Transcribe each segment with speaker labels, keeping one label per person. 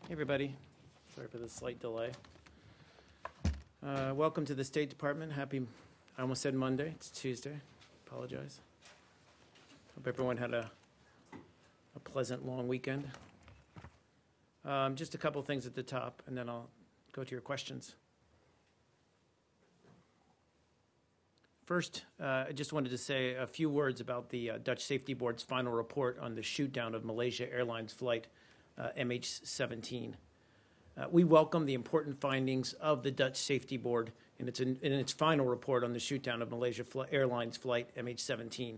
Speaker 1: Hey everybody, sorry for the slight delay. Welcome to the State Department. Happy, I almost said Monday, it's Tuesday, apologize. Hope everyone had a pleasant long weekend. Just a couple things at the top and then I'll go to your questions. First, I just wanted to say a few words about the Dutch Safety Board's final report on the shoot-down of Malaysia Airlines flight MH17. We welcome the important findings of the Dutch Safety Board in its final report on the shoot-down of Malaysia Airlines flight MH17.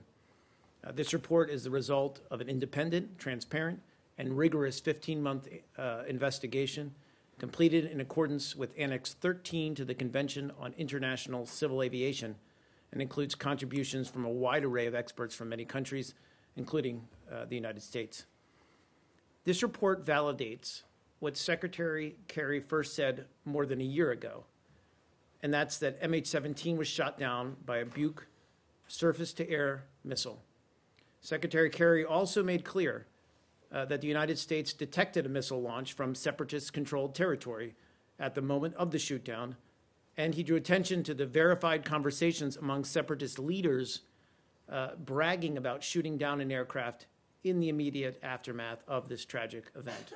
Speaker 1: This report is the result of an independent, transparent, and rigorous 15-month investigation completed in accordance with Annex 13 to the Convention on International Civil Aviation and includes contributions from a wide array of experts from many countries, including the United States. This report validates what Secretary Kerry first said more than a year ago, and that's that MH17 was shot down by a Buk surface-to-air missile. Secretary Kerry also made clear that the United States detected a missile launch from separatist-controlled territory at the moment of the shoot-down, and he drew attention to the verified conversations among separatist leaders bragging about shooting down an aircraft in the immediate aftermath of this tragic event.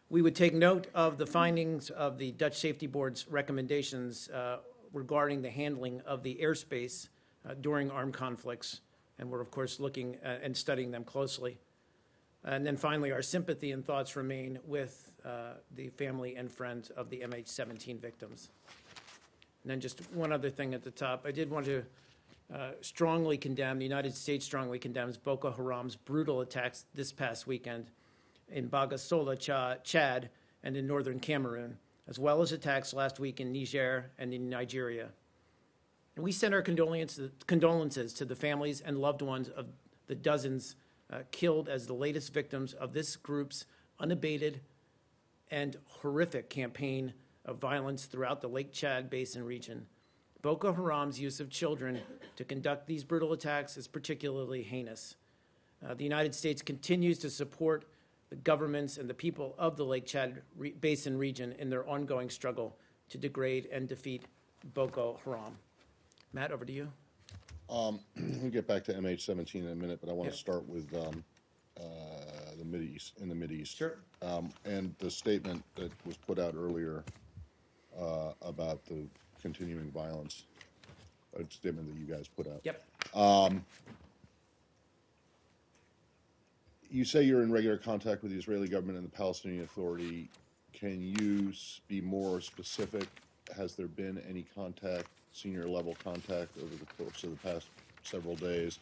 Speaker 1: We would take note of the findings of the Dutch Safety Board's recommendations regarding the handling of the airspace during armed conflicts, and we're, of course, looking and studying them closely. And then finally, our sympathy and thoughts remain with the family and friends of the MH17 victims. And then just one other thing at the top. I did want to strongly condemn, the United States strongly condemns Boko Haram's brutal attacks this past weekend in Bagasola, Chad, and in northern Cameroon, as well as attacks last week in Niger and in Nigeria. And we send our condolences to the families and loved ones of the dozens killed as the latest victims of this group's unabated and horrific campaign of violence throughout the Lake Chad Basin region. Boko Haram's use of children to conduct these brutal attacks is particularly heinous. The United States continues to support the governments and the people of the Lake Chad Basin region in their ongoing struggle to degrade and defeat Boko Haram. Matt, over to you.
Speaker 2: We'll get back to MH17 in a minute, but I want to start with the Mideast.
Speaker 1: Sure.
Speaker 2: And the statement that was put out earlier about the continuing violence, a statement that you guys put out.
Speaker 1: Yep.
Speaker 2: You say you're in regular contact with the Israeli government and the Palestinian Authority. Can you be more specific? Has there been any contact, senior level contact, over the course of the past several days?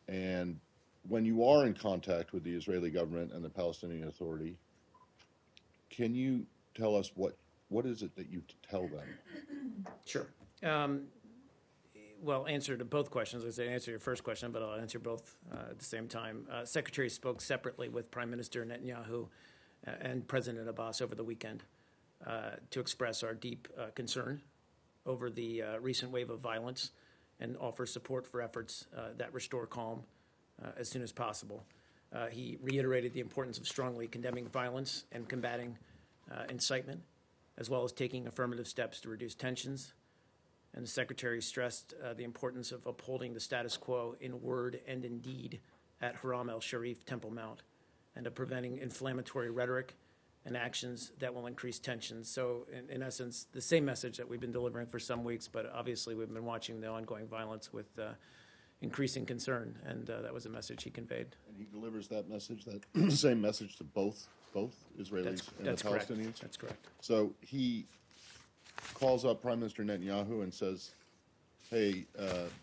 Speaker 2: And when you are in contact with the Israeli government and the Palestinian Authority, can you tell us what is it that you tell them?
Speaker 1: Sure. Well, answer to both questions. I say answer your first question, but I'll answer both at the same time. Secretary spoke separately with Prime Minister Netanyahu and President Abbas over the weekend to express our deep concern over the recent wave of violence and offer support for efforts that restore calm as soon as possible. He reiterated the importance of strongly condemning violence and combating incitement, as well as taking affirmative steps to reduce tensions. And the Secretary stressed the importance of upholding the status quo in word and in deed at Haram el-Sharif Temple Mount, and of preventing inflammatory rhetoric and actions that will increase tensions. So, in essence, the same message that we've been delivering for some weeks, but obviously we've been watching the ongoing violence with increasing concern, and that was a message he conveyed.
Speaker 2: And he delivers that message, that same message to both Israelis and the Palestinians?
Speaker 1: Correct. That's correct.
Speaker 2: So he calls up Prime Minister Netanyahu and says, hey,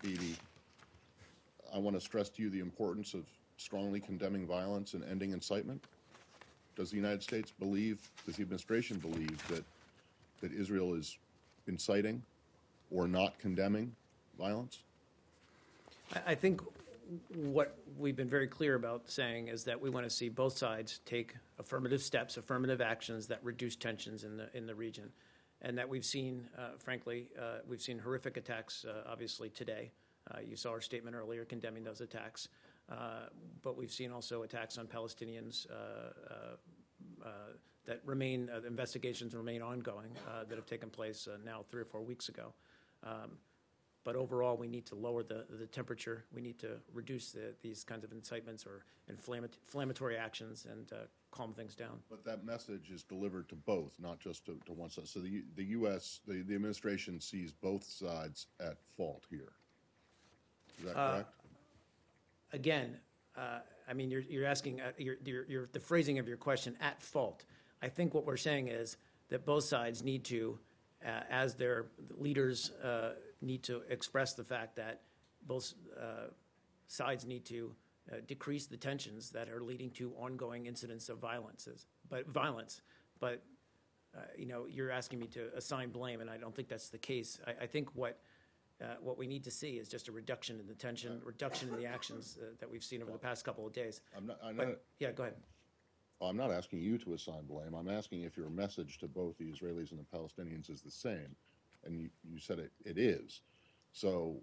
Speaker 2: Bibi, I want to stress to you the importance of strongly condemning violence and ending incitement. Does the United States believe, does the administration believe that Israel is inciting or not condemning violence?
Speaker 1: I think what we've been very clear about saying is that we want to see both sides take affirmative steps, affirmative actions that reduce tensions in the region. And that we've seen, frankly, we've seen horrific attacks, obviously, today. You saw our statement earlier condemning those attacks. But we've seen also attacks on Palestinians that remain, the investigations remain ongoing that have taken place now 3 or 4 weeks ago. But overall, we need to lower the temperature. We need to reduce these kinds of incitements or inflammatory actions and calm things down.
Speaker 2: But that message is delivered to both, not just to one side. So the U.S., the administration sees both sides at fault here. Is that correct?
Speaker 1: Again, I mean, you're asking, the phrasing of your question, at fault. I think what we're saying is that both sides need to, as their leaders need to express the fact that both sides need to decrease the tensions that are leading to ongoing incidents of violence. But you know, you're asking me to assign blame, and I don't think that's the case. I think what we need to see is just a reduction in the tension, reduction in the actions that we've seen over the past couple of days. Yeah, go ahead.
Speaker 2: I'm not asking you to assign blame. I'm asking if your message to both the Israelis and the Palestinians is the same. And you said it is. So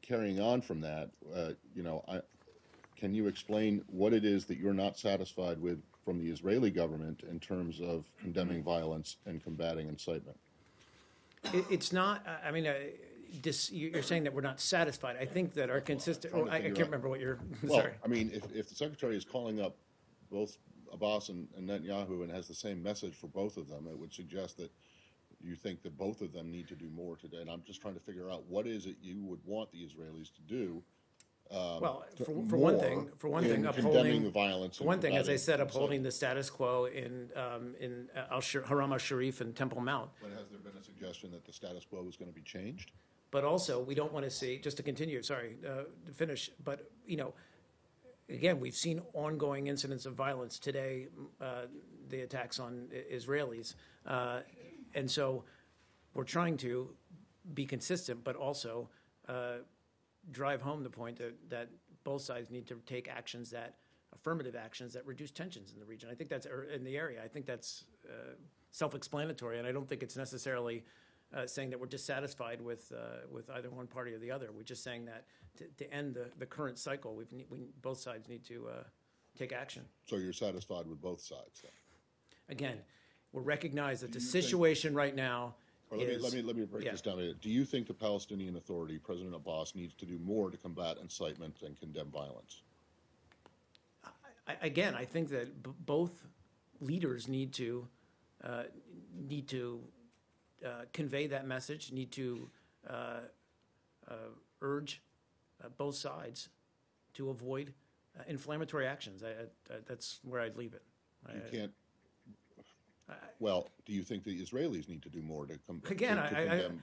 Speaker 2: carrying on from that, you know, can you explain what it is that you're not satisfied with from the Israeli government in terms of condemning violence and combating incitement?
Speaker 1: It's not, I mean, you're saying that we're not satisfied. I think that our consistent, I can't remember what you're,
Speaker 2: well,
Speaker 1: sorry.
Speaker 2: I mean, if the secretary is calling up both Abbas and Netanyahu and has the same message for both of them, it would suggest that you think that both of them need to do more today. And I'm just trying to figure out what is it you would want the Israelis to do.
Speaker 1: Well, for one thing,
Speaker 2: condemning the violence.
Speaker 1: For one thing, as I said, upholding the status quo in Haram al-Sharif and Temple Mount.
Speaker 2: But has there been a suggestion that the status quo is going to be changed?
Speaker 1: But also, we don't want to see, just to continue, sorry, to finish, but, you know, again, we've seen ongoing incidents of violence today, the attacks on Israelis. And so we're trying to be consistent, but also drive home the point that both sides need to take affirmative actions that reduce tensions in the region. I think that's, or in the area, I think that's self-explanatory, and I don't think it's necessarily saying that we're dissatisfied with either one party or the other. We're just saying that to end the current cycle, both sides need to take action.
Speaker 2: So you're satisfied with both sides then?
Speaker 1: Again, we recognize that the situation right now is...
Speaker 2: Let me break this down a bit. Do you think the Palestinian Authority, President Abbas, needs to do more to combat incitement and condemn violence?
Speaker 1: Again, I think that both leaders need to convey that message, need to urge both sides to avoid inflammatory actions. That's where I'd leave it.
Speaker 2: You can't. Well, do you think the Israelis need to do more to
Speaker 1: Again,
Speaker 2: condemn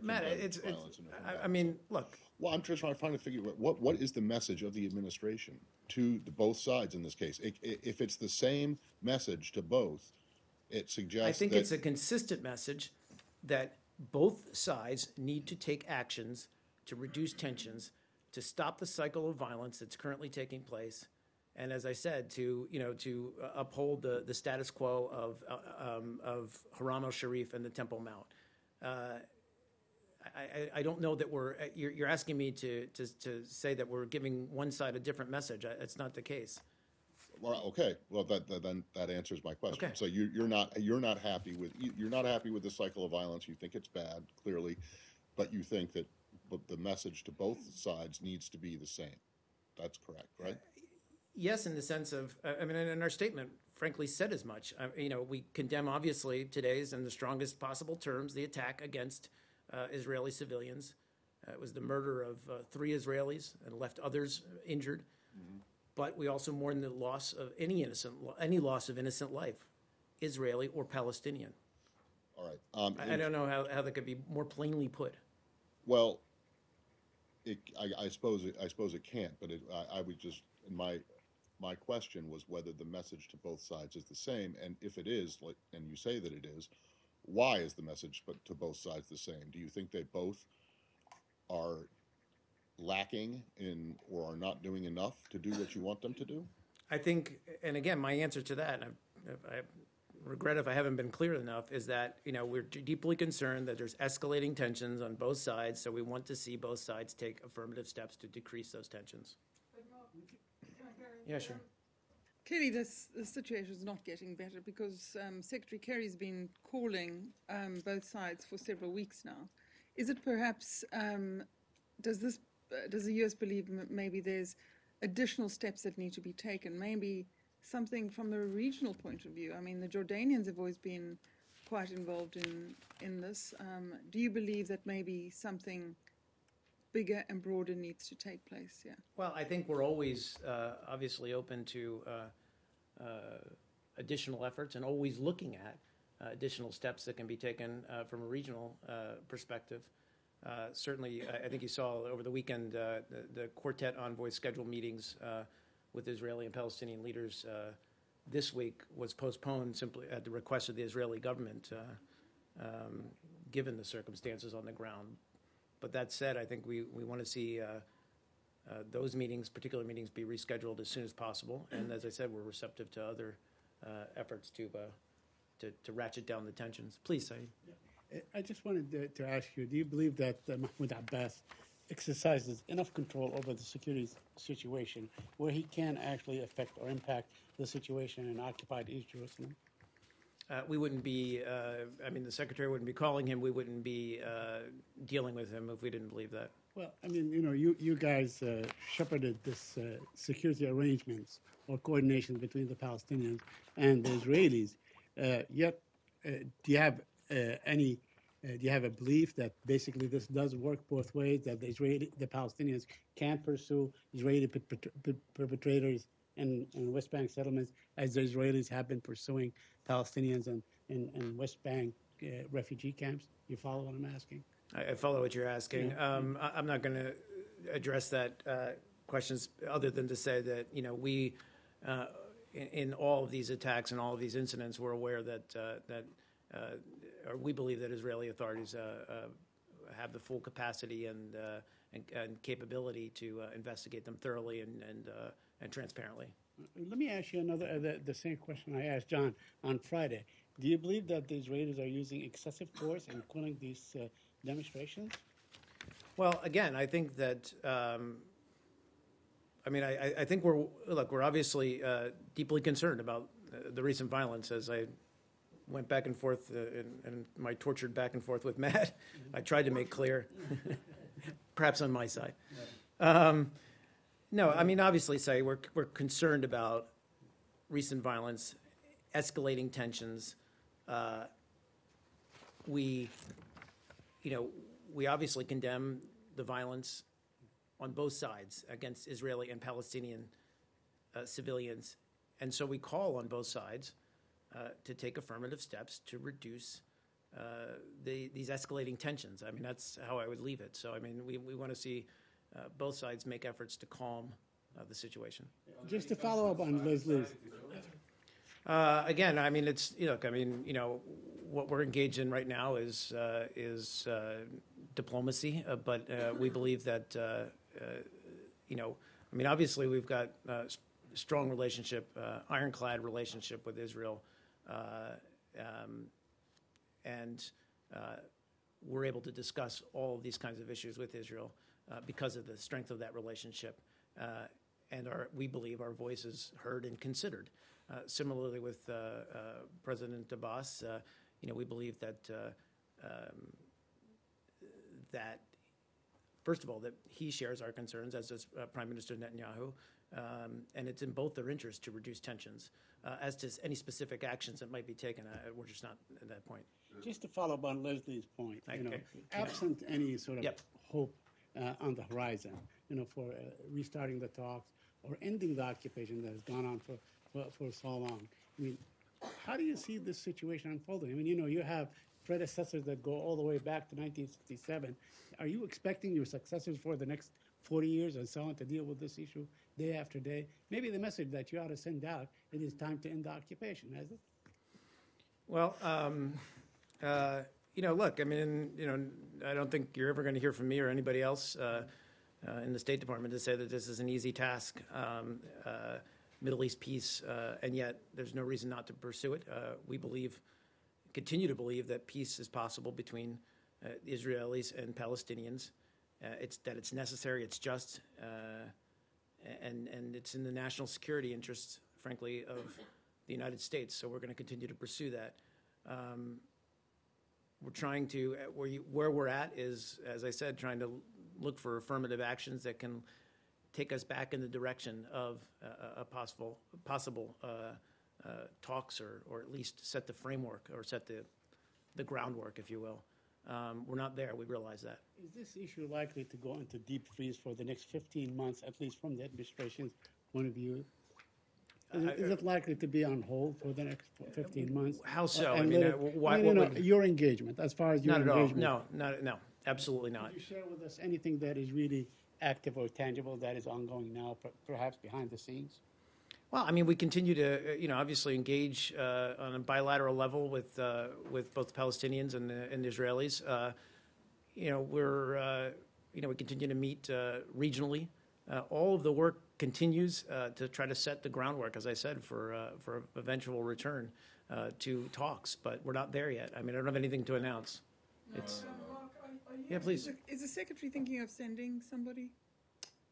Speaker 1: Matt,
Speaker 2: violence?
Speaker 1: I mean, look.
Speaker 2: Well, I'm just trying to figure out what is the message of the administration to both sides in this case. If it's the same message to both, it suggests
Speaker 1: I think it's a consistent message that both sides need to take actions to reduce tensions, to stop the cycle of violence that's currently taking place, and as I said, to uphold the status quo of Haram al-Sharif and the Temple Mount. I don't know that you're asking me to say that we're giving one side a different message. It's not the case.
Speaker 2: Well, okay. Well, then that answers my question.
Speaker 1: Okay.
Speaker 2: So you're not happy with the cycle of violence. You think it's bad, clearly, but you think that the message to both sides needs to be the same. That's correct, right?
Speaker 1: Yes, in the sense of, I mean, and our statement, frankly, said as much. We condemn, obviously, today's in the strongest possible terms, the attack against Israeli civilians. It was the murder of 3 Israelis and left others injured. Mm-hmm. But we also mourn the loss of any loss of innocent life, Israeli or Palestinian.
Speaker 2: All right.
Speaker 1: I don't know how that could be more plainly put.
Speaker 2: Well, I suppose it can't. But I would just my question was whether the message to both sides is the same, and if it is, and you say that it is, why is the message to both sides the same? Do you think they both are lacking in or are not doing enough to do what you want them to do?
Speaker 1: I think, and again, my answer to that, and I regret if I haven't been clear enough, is that we're deeply concerned that there's escalating tensions on both sides, so we want to see both sides take affirmative steps to decrease those tensions. Yeah, sure.
Speaker 3: Clearly, this situation is not getting better because Secretary Kerry's been calling both sides for several weeks now. Is it perhaps, does the US believe maybe there's additional steps that need to be taken? Maybe something from a regional point of view? I mean, the Jordanians have always been quite involved in this. Do you believe that maybe something bigger and broader needs to take place? Yeah.
Speaker 1: Well, I think we're always obviously open to additional efforts and always looking at additional steps that can be taken from a regional perspective. Certainly, I think you saw over the weekend the Quartet envoy scheduled meetings with Israeli and Palestinian leaders this week was postponed simply at the request of the Israeli government, given the circumstances on the ground. But that said, I think we want to see those meetings, particular meetings, be rescheduled as soon as possible. And as I said, we're receptive to other efforts to ratchet down the tensions. Please, Saeed.
Speaker 4: I just wanted to ask you, do you believe that Mahmoud Abbas exercises enough control over the security situation where he can actually affect or impact the situation in occupied East Jerusalem?
Speaker 1: We wouldn't be, I mean, the Secretary wouldn't be calling him. We wouldn't be dealing with him if we didn't believe that.
Speaker 4: Well, I mean, you guys shepherded this security arrangements or coordination between the Palestinians and the Israelis. Yet, do you have do you have a belief that basically this does work both ways, that the Palestinians can pursue Israeli perpetrators in West Bank settlements as the Israelis have been pursuing Palestinians in West Bank refugee camps? You follow what I'm asking?
Speaker 1: I follow what you're asking.
Speaker 4: Yeah.
Speaker 1: I'm not going to address that questions other than to say that, we, in all of these attacks and all of these incidents, we're aware that or we believe that Israeli authorities have the full capacity and capability to investigate them thoroughly and transparently.
Speaker 4: Let me ask you the same question I asked John on Friday. Do you believe that the Israelis are using excessive force in quelling these demonstrations?
Speaker 1: Well, again, I think that, I think we're obviously deeply concerned about the recent violence. As I went back and forth in my tortured back and forth with Matt, I tried to make clear, perhaps on my side. No, I mean, obviously, we're concerned about recent violence, escalating tensions. We obviously condemn the violence on both sides against Israeli and Palestinian civilians, and so we call on both sides to take affirmative steps to reduce these escalating tensions. I mean, that's how I would leave it. So, I mean, we want to see both sides make efforts to calm the situation.
Speaker 4: Just to follow up on Leslie's.
Speaker 1: Again, I mean, what we're engaged in right now is diplomacy, but we believe that, obviously we've got a strong relationship, ironclad relationship with Israel, and we're able to discuss all of these kinds of issues with Israel because of the strength of that relationship, and we believe our voice is heard and considered. Similarly with President Abbas, we believe that first of all, that he shares our concerns, as does Prime Minister Netanyahu, and it's in both their interests to reduce tensions. As to any specific actions that might be taken, we're just not at that point.
Speaker 4: Just to follow up on Leslie's point, absent any sort of hope on the horizon, for restarting the talks or ending the occupation that has gone on for so long. I mean, how do you see this situation unfolding? I mean, you have predecessors that go all the way back to 1967. Are you expecting your successors for the next 40 years and so on to deal with this issue day after day? Maybe the message that you ought to send out, it is time to end the occupation, has it?
Speaker 1: Well, look, I mean, I don't think you're ever going to hear from me or anybody else in the State Department to say that this is an easy task. Middle East peace, and yet there's no reason not to pursue it. We continue to believe that peace is possible between Israelis and Palestinians. It's necessary, it's just, and it's in the national security interests frankly, of the United States. So we're going to continue to pursue that. We're trying to, where we're at is, as I said, trying to look for affirmative actions that can take us back in the direction of a possible talks, or at least set the framework, or set the groundwork, if you will. We're not there. We realize that.
Speaker 4: Is this issue likely to go into deep freeze for the next 15 months, at least from the administration's point of view? Is it likely to be on hold for the next 15 months?
Speaker 1: How so?
Speaker 4: And
Speaker 1: I mean,
Speaker 4: let
Speaker 1: why?
Speaker 4: no,
Speaker 1: What
Speaker 4: no,
Speaker 1: would,
Speaker 4: your engagement, as far as your
Speaker 1: not at all.
Speaker 4: engagement.
Speaker 1: No, absolutely not.
Speaker 4: Can you share with us anything that is really active or tangible that is ongoing now, perhaps behind the scenes?
Speaker 1: Well, I mean, we continue to, obviously engage on a bilateral level with both Palestinians and the Israelis. We continue to meet regionally. All of the work continues to try to set the groundwork, as I said, for eventual return to talks. But we're not there yet. I mean, I don't have anything to announce. It's
Speaker 3: Mark,
Speaker 1: Yeah, please.
Speaker 3: Is the secretary thinking of sending somebody?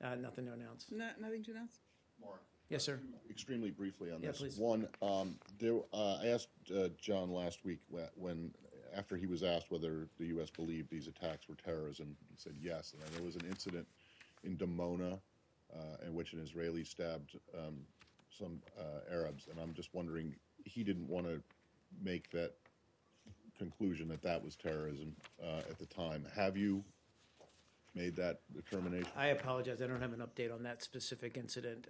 Speaker 1: nothing to announce.
Speaker 3: No, nothing to announce?
Speaker 2: Mark,
Speaker 1: Yes, sir.
Speaker 2: extremely briefly on
Speaker 1: Yeah,
Speaker 2: this.
Speaker 1: please.
Speaker 2: One, I asked John last week after he was asked whether the U.S. believed these attacks were terrorism. He said yes. And there was an incident in Dimona in which an Israeli stabbed some Arabs, and I'm just wondering, he didn't want to make that conclusion that was terrorism at the time. Have you made that determination?
Speaker 1: I apologize. I don't have an update on that specific incident,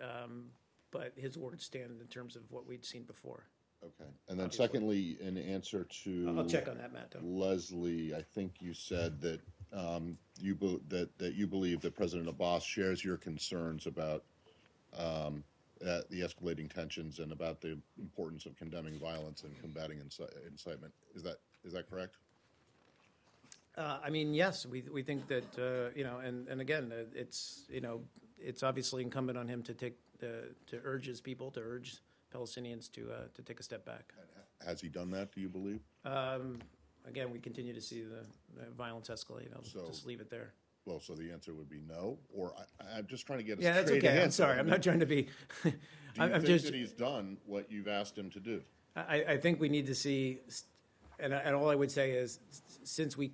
Speaker 1: but his words stand in terms of what we'd seen before.
Speaker 2: Okay. And then
Speaker 1: Obviously.
Speaker 2: secondly, in answer to
Speaker 1: I'll check on that, Matt, though.
Speaker 2: Leslie, I think you said that you believe that President Abbas shares your concerns about the escalating tensions and about the importance of condemning violence and combating incitement. Is that correct?
Speaker 1: I mean, yes, we think that and again, it's obviously incumbent on him to urge his people, to urge Palestinians to take a step back.
Speaker 2: Has he done that, do you believe?
Speaker 1: Again, we continue to see the violence escalate. I'll
Speaker 2: So-
Speaker 1: just leave it there.
Speaker 2: Well, so the answer would be no, or I'm just trying to get a
Speaker 1: Yeah, that's
Speaker 2: straight
Speaker 1: okay. I'm
Speaker 2: answer.
Speaker 1: sorry. I'm not trying to be.
Speaker 2: Do you
Speaker 1: I'm
Speaker 2: think
Speaker 1: just.
Speaker 2: that he's done what you've asked him to do?
Speaker 1: I think we need to see, and all I would say is, since we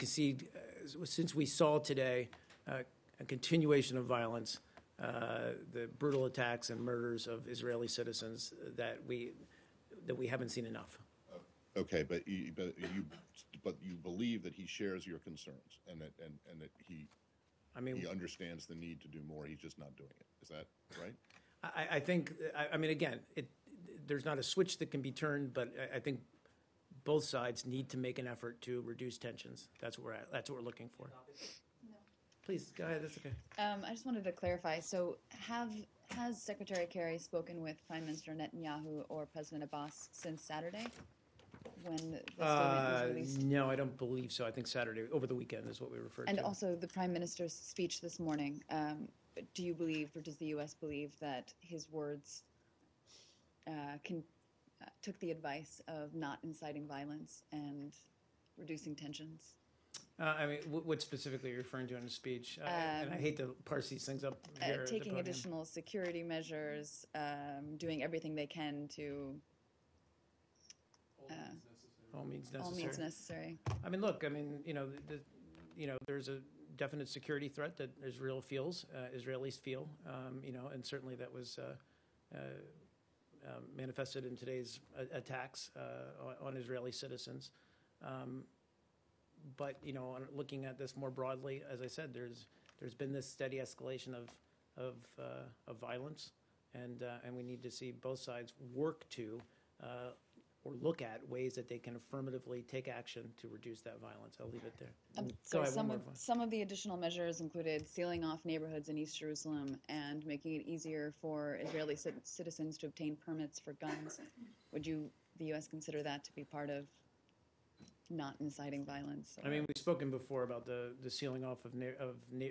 Speaker 1: saw today a continuation of violence, the brutal attacks and murders of Israeli citizens, that we haven't seen enough.
Speaker 2: Okay, but you believe that he shares your concerns and that he understands the need to do more. He's just not doing it. Is that right?
Speaker 1: I think. I mean, again, there's not a switch that can be turned, but I think both sides need to make an effort to reduce tensions. That's where we're at. That's what we're looking for.
Speaker 5: No.
Speaker 1: Please go ahead. That's okay.
Speaker 5: I just wanted to clarify. So, has Secretary Kerry spoken with Prime Minister Netanyahu or President Abbas since Saturday, when the statement was released?
Speaker 1: No, I don't believe so. I think Saturday, over the weekend, is what we referred
Speaker 5: And
Speaker 1: to.
Speaker 5: also the Prime Minister's speech this morning. Do you believe, or does the U.S. believe, that his words took the advice of not inciting violence and reducing tensions?
Speaker 1: I mean, what specifically are you referring to in his speech? And I hate to parse these things up here at the
Speaker 5: Taking
Speaker 1: podium.
Speaker 5: additional security measures, doing everything they can to
Speaker 1: All means necessary.
Speaker 5: all means necessary.
Speaker 1: I mean, look. I mean, there's a definite security threat that Israel feels, Israelis feel, and certainly that was manifested in today's attacks on Israeli citizens. But looking at this more broadly, as I said, there's been this steady escalation of violence, and we need to see both sides work to or look at ways that they can affirmatively take action to reduce that violence. I'll leave it there. Go
Speaker 5: So
Speaker 1: ahead, one
Speaker 5: some
Speaker 1: more.
Speaker 5: of the additional measures included sealing off neighborhoods in East Jerusalem and making it easier for Israeli citizens to obtain permits for guns. Would the U.S. consider that to be part of not inciting violence?
Speaker 1: I mean, we've spoken before about the sealing off of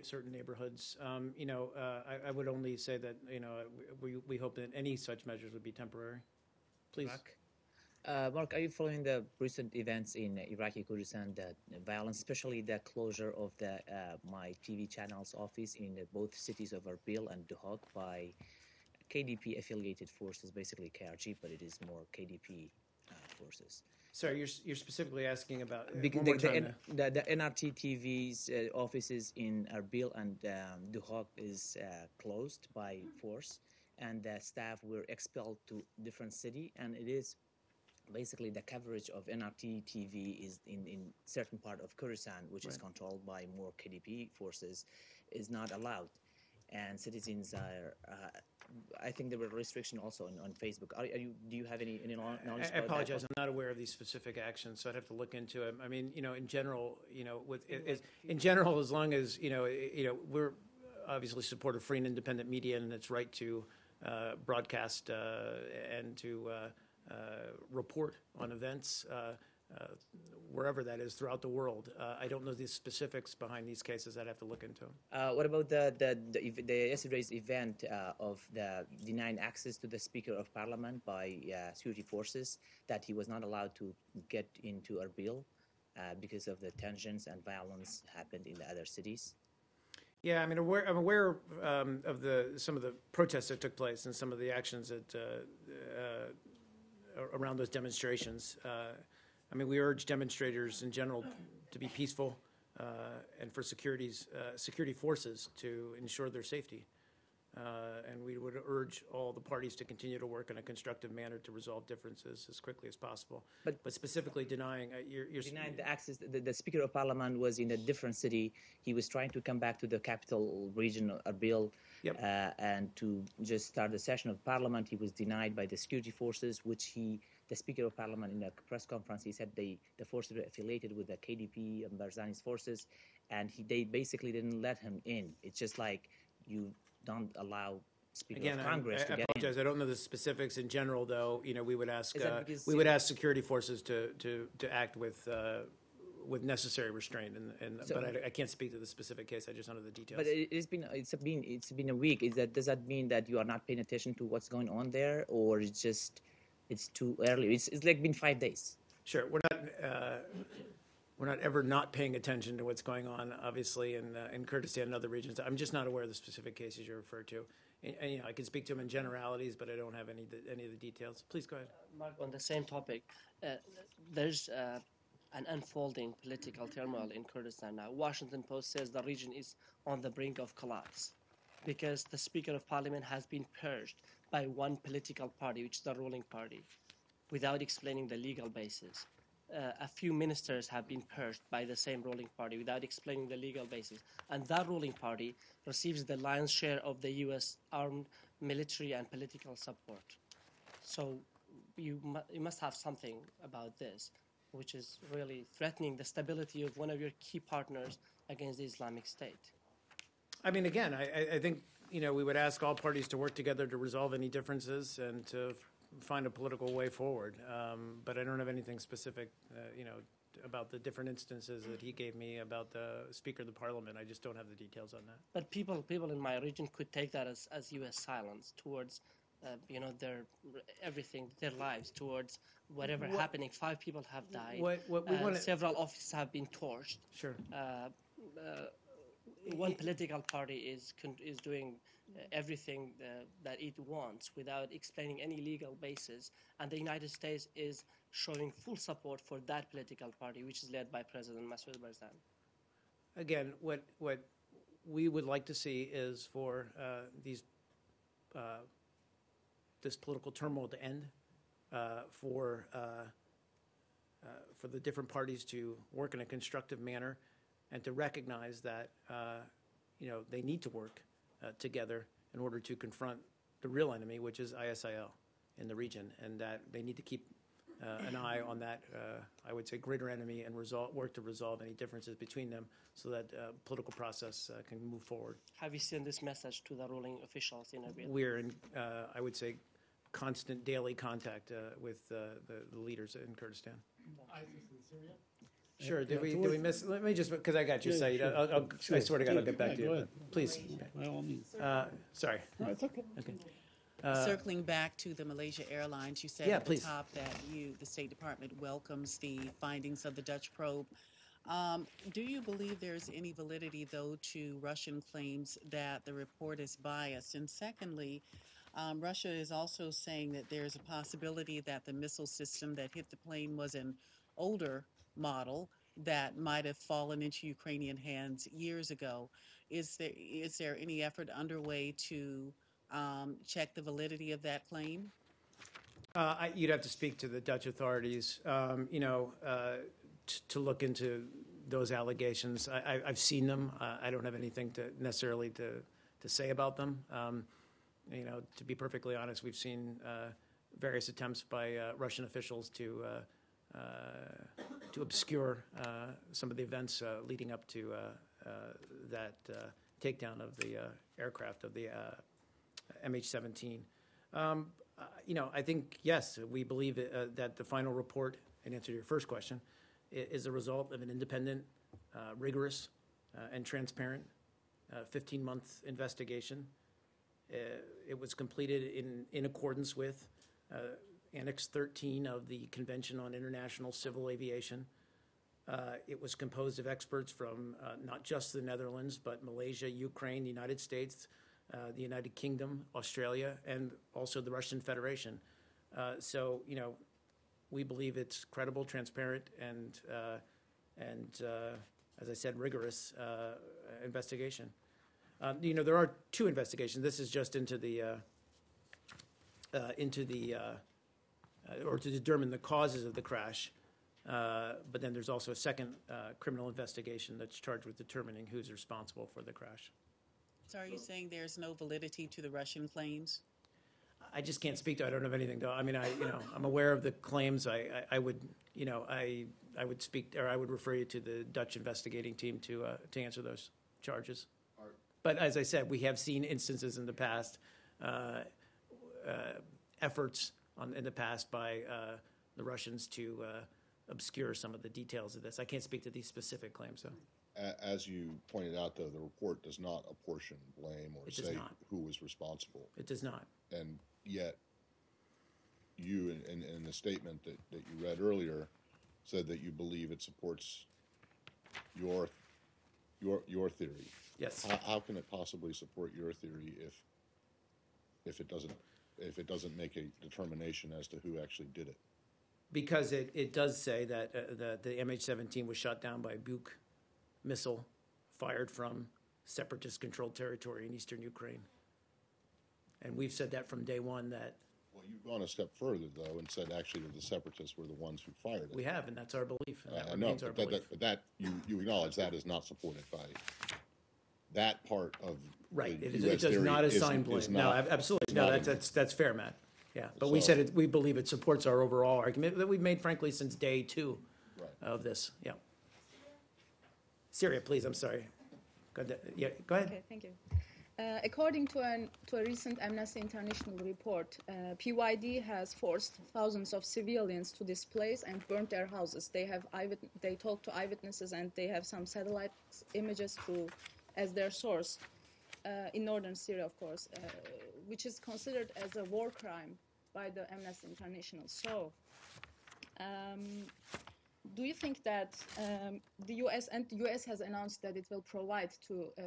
Speaker 1: certain neighborhoods. I would only say that we hope that any such measures would be temporary. Please.
Speaker 6: Mark, are you following the recent events in Iraqi Kurdistan, the violence, especially the closure of my TV channel's office in both cities of Erbil and Duhok by KDP affiliated forces, basically KRG, but it is more KDP forces.
Speaker 1: Sorry, you're specifically asking about
Speaker 6: Because
Speaker 1: one more time.
Speaker 6: the NRT TV's offices in Erbil and Duhok is closed by force, and the staff were expelled to different city, and it is basically the coverage of NRT TV is in certain part of Kurdistan, which is controlled by more KDP forces, is not allowed, and citizens are. I think there were restrictions also on Facebook. Do you have any knowledge about that?
Speaker 1: I apologize. I'm not aware of these specific actions, so I'd have to look into it. I mean, in general, as long as we're obviously support of free and independent media and its right to broadcast and to report on events wherever that is throughout the world. I don't know the specifics behind these cases. I'd have to look into them.
Speaker 6: What about the yesterday's event of the denying access to the Speaker of Parliament by security forces, that he was not allowed to get into Erbil because of the tensions and violence happened in the other cities?
Speaker 1: Yeah, I mean, I'm aware of some of the protests that took place and some of the actions that around those demonstrations. I mean, we urge demonstrators in general to be peaceful and for security forces to ensure their safety. And we would urge all the parties to continue to work in a constructive manner to resolve differences as quickly as possible. But specifically denying, you're
Speaker 6: denying the access. The Speaker of Parliament was in a different city. He was trying to come back to the capital region, Erbil, and to just start the session of Parliament. He was denied by the security forces, which the Speaker of Parliament, in a press conference, he said the forces were affiliated with the KDP and Barzani's forces, and they basically didn't let him in. It's just like you don't allow Speaker of Congress to get in.
Speaker 1: I apologize. I don't know the specifics in general, though. We would ask security forces to act with necessary restraint, but I can't speak to the specific case. I just don't know the details.
Speaker 6: But it's been a week. Does that mean that you are not paying attention to what's going on there, or it's too early? It's like been 5 days.
Speaker 1: Sure, we're not ever not paying attention to what's going on, obviously, in Kurdistan and other regions. I'm just not aware of the specific cases you refer to. And, I can speak to them in generalities, but I don't have any of the details. Please go ahead.
Speaker 7: Mark, on the same topic, there's an unfolding political turmoil in Kurdistan now. Washington Post says the region is on the brink of collapse because the Speaker of Parliament has been purged by one political party, which is the ruling party, without explaining the legal basis. A few ministers have been purged by the same ruling party without explaining the legal basis. And that ruling party receives the lion's share of the U.S. armed military and political support. So you must have something about this, which is really threatening the stability of one of your key partners against the Islamic State.
Speaker 1: I mean, again, I think, we would ask all parties to work together to resolve any differences and to find a political way forward. But I don't have anything specific, about the different instances that he gave me about the Speaker of the Parliament. I just don't have the details on that.
Speaker 7: But people in my region could take that as U.S. silence towards, their lives, towards whatever happening. 5 people have died. Several offices have been torched.
Speaker 1: Sure.
Speaker 7: One political party is doing everything that it wants without explaining any legal basis, and the United States is showing full support for that political party, which is led by President Masoud Barzani.
Speaker 1: Again, what we would like to see is for this political turmoil to end, for the different parties to work in a constructive manner, and to recognize that they need to work together in order to confront the real enemy, which is ISIL in the region, and that they need to keep an eye on that, I would say, greater enemy and work to resolve any differences between them so that political process can move forward.
Speaker 7: Have you sent this message to the ruling officials in Erbil?
Speaker 1: We're in, I would say, constant daily contact with the leaders in Kurdistan.
Speaker 4: ISIS in Syria?
Speaker 1: Sure. Did we miss? Let me just, because I got you, Saeed.
Speaker 4: Sure.
Speaker 1: I swear to God, I'll get back to
Speaker 4: Go
Speaker 1: you.
Speaker 4: ahead.
Speaker 1: Please.
Speaker 4: By all means.
Speaker 1: Sorry.
Speaker 4: No, it's okay.
Speaker 8: Circling back to the Malaysia Airlines, you said
Speaker 1: Yeah,
Speaker 8: at
Speaker 1: please.
Speaker 8: the top that the State Department welcomes the findings of the Dutch probe. Do you believe there's any validity, though, to Russian claims that the report is biased? And secondly, Russia is also saying that there's a possibility that the missile system that hit the plane was an older model that might have fallen into Ukrainian hands years ago. Is there any effort underway to check the validity of that claim?
Speaker 1: You'd have to speak to the Dutch authorities, to look into those allegations. I've seen them. I don't have anything to necessarily to say about them. To be perfectly honest, we've seen various attempts by Russian officials to obscure some of the events leading up to that takedown of the aircraft of the MH17. I think, yes, we believe that the final report, in answer to your first question, is a result of an independent, rigorous, and transparent 15-month investigation. It was completed in accordance with Annex 13 of the Convention on International Civil Aviation. It was composed of experts from not just the Netherlands, but Malaysia, Ukraine, the United States, the United Kingdom, Australia, and also the Russian Federation. We believe it's credible, transparent, and as I said, rigorous investigation. There are two investigations. This is just into the or to determine the causes of the crash. But then there's also a second criminal investigation that's charged with determining who's responsible for the crash.
Speaker 8: So are you saying there's no validity to the Russian claims?
Speaker 1: I just can't speak to. I don't have anything to. I mean, I'm aware of the claims. I would speak, or I would refer you to the Dutch investigating team to answer those charges. But as I said, we have seen instances in the past, efforts in the past by the Russians to obscure some of the details of this. I can't speak to these specific claims, though.
Speaker 2: As you pointed out, though, the report does not apportion blame or say who was responsible.
Speaker 1: It does not.
Speaker 2: And yet, you, in the statement that you read earlier, said that you believe it supports your theory.
Speaker 1: Yes.
Speaker 2: How can it possibly support your theory if it doesn't make a determination as to who actually did it?
Speaker 1: Because it does say that the MH17 was shot down by a Buk missile fired from separatist-controlled territory in eastern Ukraine. And we've said that from day one that...
Speaker 2: Well, you've gone a step further, though, and said actually that the separatists were the ones who fired it.
Speaker 1: We have, and that's our belief. And that
Speaker 2: I know,
Speaker 1: remains our belief.
Speaker 2: but that you acknowledge that is not supported by that part of
Speaker 1: Right.
Speaker 2: the
Speaker 1: It
Speaker 2: U.S.
Speaker 1: does
Speaker 2: theory
Speaker 1: not
Speaker 2: is
Speaker 1: assign blame. No,
Speaker 2: not-
Speaker 1: absolutely.
Speaker 2: is
Speaker 1: No,
Speaker 2: not in-
Speaker 1: that's fair, Matt. Yeah. But we
Speaker 2: So-
Speaker 1: said we believe it supports our overall argument that we've made, frankly, since day two
Speaker 2: Right.
Speaker 1: of this. Yeah. Syria, please. I'm sorry. Go ahead. Yeah, go ahead.
Speaker 9: Okay, thank you. According to a recent Amnesty International report, PYD has forced thousands of civilians to displace and burnt their houses. They talked to eyewitnesses, and they have some satellite images as their source in northern Syria, of course, which is considered as a war crime by the Amnesty International. So, do you think that the U.S. has announced that it will provide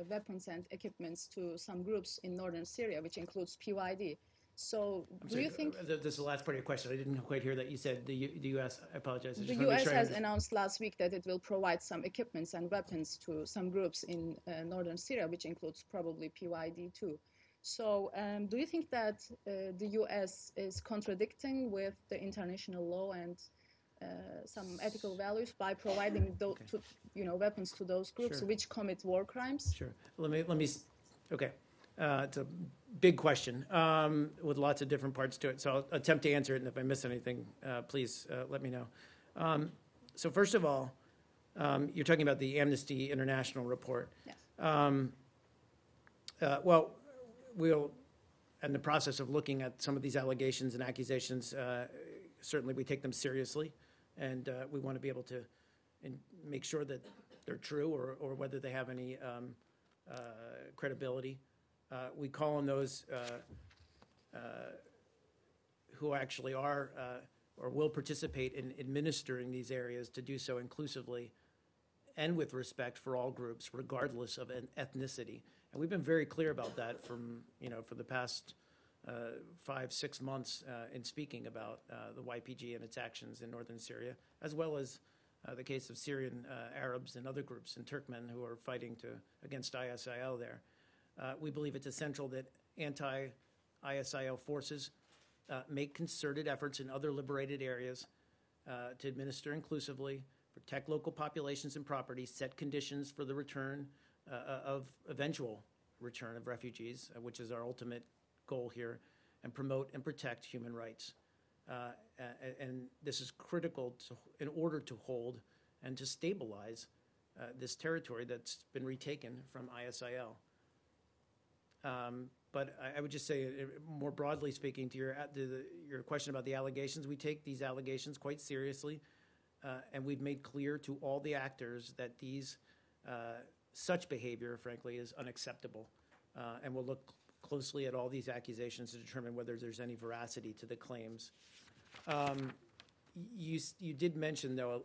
Speaker 9: weapons and equipments to some groups in northern Syria, which includes PYD? So, do you think
Speaker 1: This is the last part of your question. I didn't quite hear that. You said the U.S. I apologize. I just
Speaker 9: the
Speaker 1: wanna make
Speaker 9: U.S.
Speaker 1: sure I
Speaker 9: has
Speaker 1: understand.
Speaker 9: announced last week that it will provide some equipments and weapons to some groups in northern Syria, which includes probably PYD too. So, do you think that the U.S. is contradicting with the international law and some ethical values by providing weapons to those groups
Speaker 1: Sure.
Speaker 9: which commit war crimes?
Speaker 1: Sure. Let me. Okay. It's a big question with lots of different parts to it. So I'll attempt to answer it, and if I miss anything, please let me know. So first of all, you're talking about the Amnesty International report.
Speaker 9: Yes.
Speaker 1: Well, we'll, in the process of looking at some of these allegations and accusations, certainly we take them seriously, and we want to be able to make sure that they're true or whether they have any credibility. We call on those who actually are or will participate in administering these areas to do so inclusively and with respect for all groups, regardless of an ethnicity. And we've been very clear about that for the past 5-6 months in speaking about the YPG and its actions in northern Syria, as well as the case of Syrian Arabs and other groups and Turkmen who are fighting against ISIL there. We believe it's essential that anti-ISIL forces make concerted efforts in other liberated areas to administer inclusively, protect local populations and property, set conditions for the return of eventual return of refugees, which is our ultimate goal here, and promote and protect human rights. And this is critical in order to hold and to stabilize this territory that's been retaken from ISIL. But I would just say, more broadly speaking, to your question about the allegations, we take these allegations quite seriously, and we've made clear to all the actors that such behavior, frankly, is unacceptable. And we'll look closely at all these accusations to determine whether there's any veracity to the claims. You did mention, though,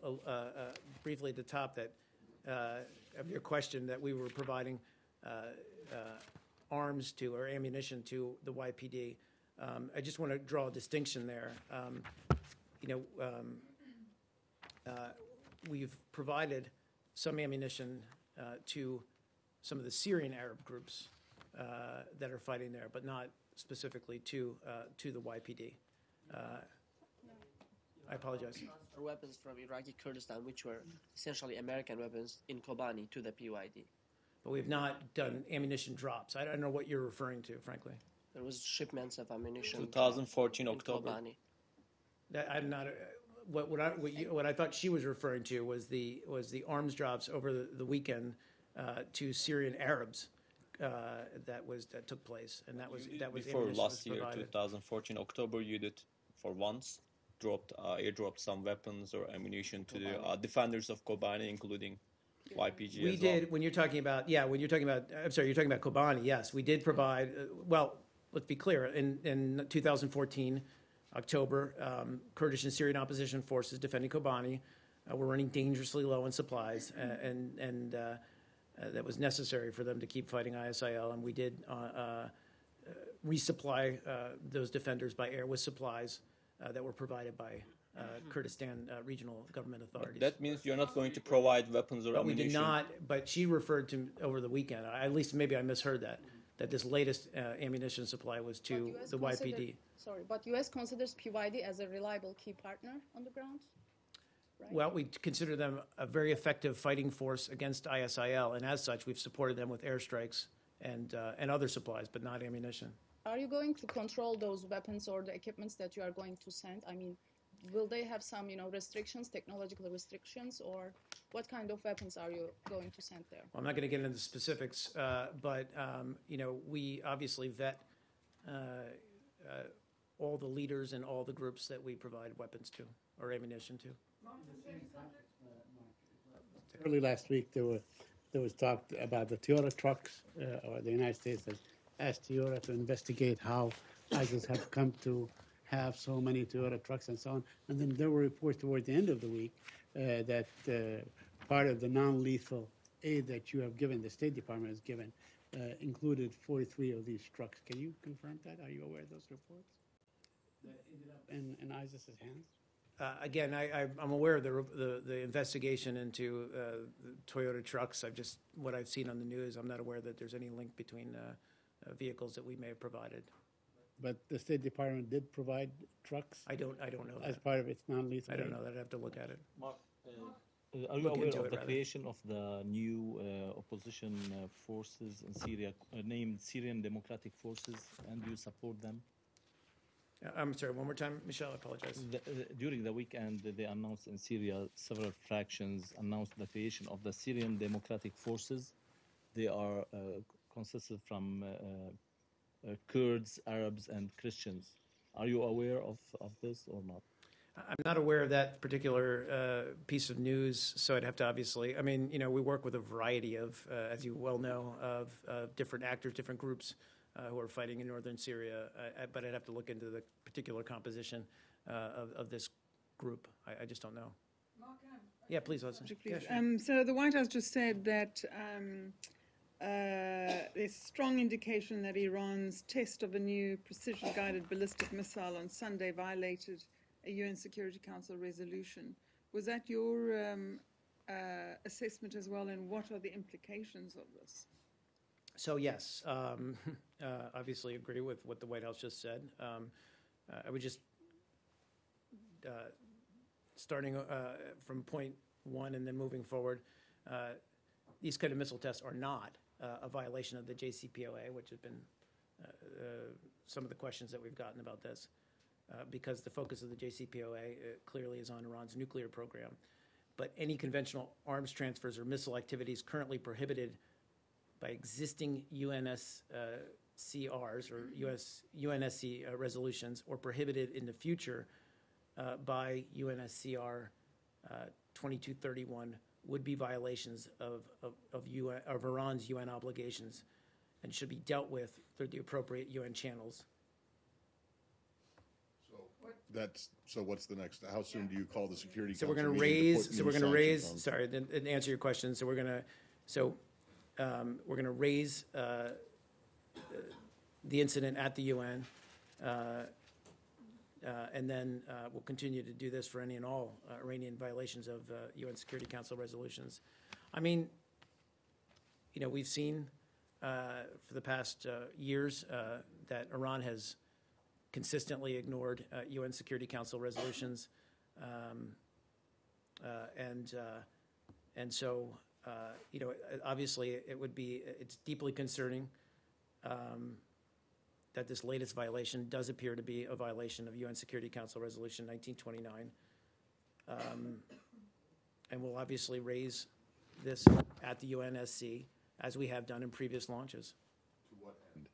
Speaker 1: briefly at the top that of your question that we were providing arms to or ammunition to the YPD. I just want to draw a distinction there. We've provided some ammunition to some of the Syrian Arab groups that are fighting there, but not specifically to the YPD. I apologize.
Speaker 7: For weapons from Iraqi Kurdistan, which were essentially American weapons, in Kobani to the PYD.
Speaker 1: But we've not done ammunition drops. I don't know what you're referring to, frankly.
Speaker 7: There was shipments of ammunition.
Speaker 10: 2014
Speaker 7: in
Speaker 10: October.
Speaker 7: Kobani.
Speaker 1: I'm not. What I thought she was referring to was the arms drops over the weekend to Syrian Arabs that took place, and that was
Speaker 10: Before
Speaker 1: ammunition
Speaker 10: last
Speaker 1: was
Speaker 10: year,
Speaker 1: provided.
Speaker 10: 2014 October, you did for once airdropped some weapons or ammunition to the defenders of Kobani, including YPG.
Speaker 1: We
Speaker 10: as
Speaker 1: did.
Speaker 10: well.
Speaker 1: When you're talking about I'm sorry, you're talking about Kobani. Yes, we did provide. Well, let's be clear. In 2014, October, Kurdish and Syrian opposition forces defending Kobani were running dangerously low on supplies, and that was necessary for them to keep fighting ISIL. And we did resupply those defenders by air with supplies that were provided by Kurdistan regional government authorities.
Speaker 10: That means you're not going to provide weapons or
Speaker 1: But we
Speaker 10: ammunition.
Speaker 1: did not. But she referred to over the weekend. At least maybe I misheard that this latest ammunition supply was to the YPD.
Speaker 9: But U.S. considers PYD as a reliable key partner on the ground? Right?
Speaker 1: Well, we consider them a very effective fighting force against ISIL, and as such, we've supported them with airstrikes and other supplies, but not ammunition.
Speaker 9: Are you going to control those weapons or the equipments that you are going to send? I mean, will they have some, restrictions, technological restrictions, or what kind of weapons are you going to send there?
Speaker 1: Well, I'm not going to get into the specifics, but we obviously vet all the leaders and all the groups that we provide weapons to or ammunition to.
Speaker 4: Early last week, there was talk about the Toyota trucks, or the United States has asked Toyota to investigate how ISIS have come to have so many Toyota trucks and so on. And then there were reports toward the end of the week that part of the non-lethal aid that you have given, the State Department has given, included 43 of these trucks. Can you confirm that? Are you aware of those reports that ended up in ISIS's hands?
Speaker 1: Again, I'm aware of the investigation into the Toyota trucks. What I've seen on the news. I'm not aware that there's any link between vehicles that we may have provided.
Speaker 4: But the State Department did provide trucks
Speaker 1: I don't know
Speaker 4: as
Speaker 1: that.
Speaker 4: part of its non-lethal
Speaker 1: I don't
Speaker 4: aid?
Speaker 1: know that. I'd have to look at it.
Speaker 11: Mark, are you
Speaker 1: Look
Speaker 11: aware
Speaker 1: into
Speaker 11: of
Speaker 1: it,
Speaker 11: the
Speaker 1: rather.
Speaker 11: creation of the new opposition forces in Syria, named Syrian Democratic Forces, and do you support them?
Speaker 1: I'm sorry. One more time, Michelle. I apologize.
Speaker 11: During the weekend, they announced in Syria, several fractions announced the creation of the Syrian Democratic Forces. They are consisted from Kurds, Arabs, and Christians. Are you aware of this or not?
Speaker 1: I'm not aware of that particular piece of news, so I'd have to obviously. I mean, we work with a variety of, as you well know, of different actors, different groups who are fighting in northern Syria. But I'd have to look into the particular composition of this group. I just don't know. Yeah, please, Leslie.
Speaker 3: Please.
Speaker 1: Yeah, sure.
Speaker 3: So the White House just said that there's strong indication that Iran's test of a new precision-guided ballistic missile on Sunday violated a UN Security Council resolution. Was that your assessment as well, and what are the implications of this?
Speaker 1: So yes, obviously agree with what the White House just said. I would just, starting from point one and then moving forward, these kind of missile tests are not a violation of the JCPOA, which has been some of the questions that we've gotten about this, because the focus of the JCPOA clearly is on Iran's nuclear program. But any conventional arms transfers or missile activities currently prohibited by existing UNSCRs or UNSC resolutions, or prohibited in the future by UNSCR 2231, would be violations of Iran's UN obligations and should be dealt with through the appropriate UN channels.
Speaker 2: So what's the next? How soon do you call the Security
Speaker 1: So
Speaker 2: Council?
Speaker 1: we're going to
Speaker 2: meeting
Speaker 1: raise.
Speaker 2: put
Speaker 1: So
Speaker 2: new
Speaker 1: we're going to raise.
Speaker 2: sanctions on?
Speaker 1: Sorry, then answer your question. So we're going to. So we're going to raise the incident at the UN, and then we'll continue to do this for any and all Iranian violations of UN Security Council resolutions. I mean, you know, we've seen for the past years that Iran has consistently ignored UN Security Council resolutions, and so you know, obviously it's deeply concerning that this latest violation does appear to be a violation of UN Security Council Resolution 1929, and we'll obviously raise this at the UNSC as we have done in previous launches.
Speaker 2: To what end?